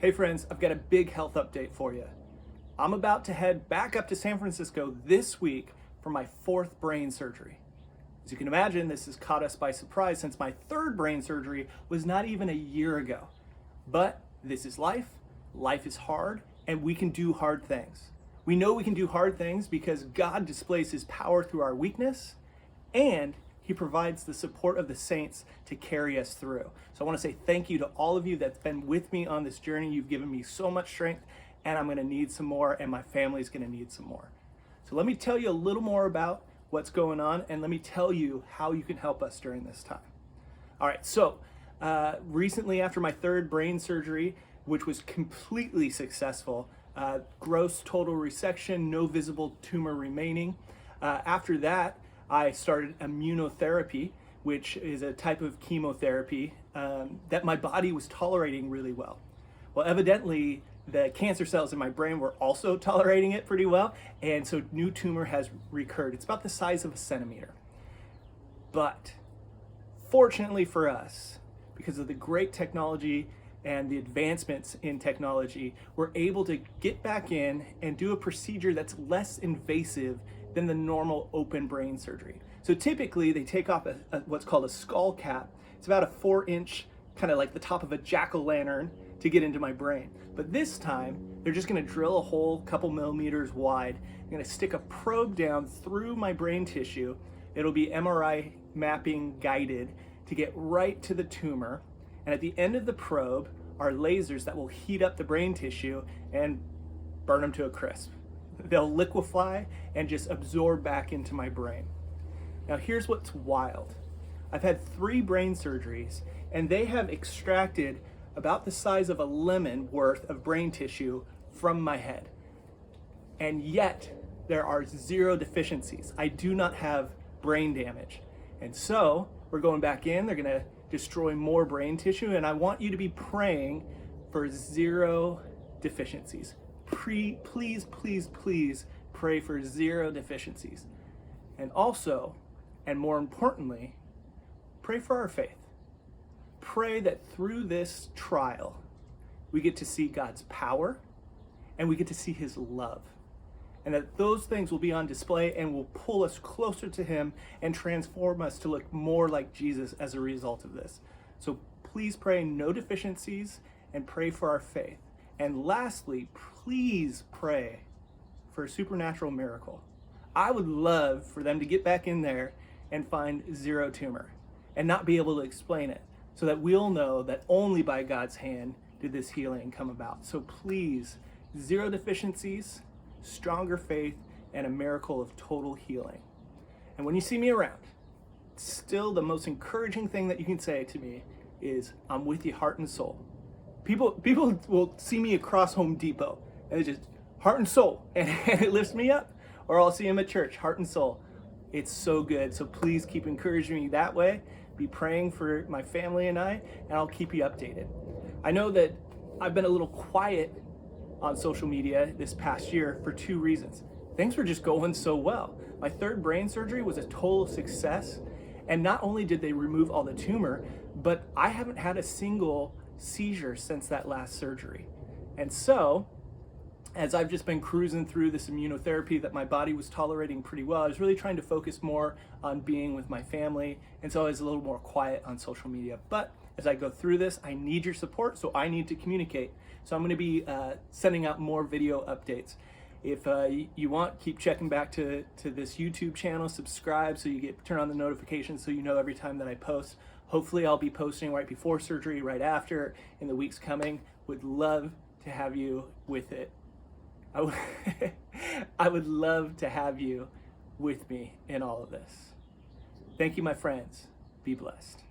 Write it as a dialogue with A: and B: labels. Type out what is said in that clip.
A: Hey friends, I've got a big health update for you. I'm about to head back up to San Francisco this week for my 4th brain surgery. As you can imagine, this has caught us by surprise since my 3rd brain surgery was not even a year ago. But this is life, life is hard, and we can do hard things. We know we can do hard things because God displays his power through our weakness, and he provides the support of the saints to carry us through. So I want to say thank you to all of you that's been with me on this journey. You've given me so much strength, and I'm going to need some more, and my family's going to need some more. So let me tell you a little more about what's going on, and let me tell you how you can help us during this time. All right, so recently after my 3rd brain surgery, which was completely successful, gross total resection, no visible tumor remaining. After that, I started immunotherapy, which is a type of chemotherapy that my body was tolerating really well. Well, evidently, the cancer cells in my brain were also tolerating it pretty well, and so new tumor has recurred. It's about the size of a centimeter. But fortunately for us, because of the great technology and the advancements in technology, we're able to get back in and do a procedure that's less invasive than the normal open brain surgery. So typically they take off what's called a skull cap. It's about a 4-inch, kind of like the top of a jack-o'-lantern, to get into my brain. But this time, they're just gonna drill a hole a couple millimeters wide. They're gonna stick a probe down through my brain tissue. It'll be MRI mapping guided to get right to the tumor. And at the end of the probe are lasers that will heat up the brain tissue and burn them to a crisp. They'll liquefy and just absorb back into my brain. Now here's what's wild. I've had 3 brain surgeries, and they have extracted about the size of a lemon worth of brain tissue from my head. And yet there are 0 deficiencies. I do not have brain damage. And so we're going back in, they're gonna destroy more brain tissue, and I want you to be praying for 0 deficiencies. Please, please, please pray for 0 deficiencies. And also, and more importantly, pray for our faith. Pray that through this trial, we get to see God's power and we get to see his love. And that those things will be on display and will pull us closer to him and transform us to look more like Jesus as a result of this. So please pray no deficiencies and pray for our faith. And lastly, please pray for a supernatural miracle. I would love for them to get back in there and find 0 tumor and not be able to explain it, so that we'll know that only by God's hand did this healing come about. So please, 0 deficiencies, stronger faith, and a miracle of total healing. And when you see me around, still the most encouraging thing that you can say to me is, I'm with you heart and soul. People will see me across Home Depot and they just heart and soul, and it lifts me up. Or I'll see them at church, heart and soul. It's so good. So please keep encouraging me that way. Be praying for my family and I, and I'll keep you updated. I know that I've been a little quiet on social media this past year for 2 reasons. Things were just going so well. My 3rd brain surgery was a total success. And not only did they remove all the tumor, but I haven't had a single seizure since that last surgery. And so, as I've just been cruising through this immunotherapy that my body was tolerating pretty well, I was really trying to focus more on being with my family. And so I was a little more quiet on social media. But as I go through this, I need your support, so I need to communicate. So I'm gonna be sending out more video updates. If you want, keep checking back to this YouTube channel, subscribe so you turn on the notifications so you know every time that I post. Hopefully I'll be posting right before surgery, right after, in the weeks coming. Would love to have you with it. I would love to have you with me in all of this. Thank you, my friends. Be blessed.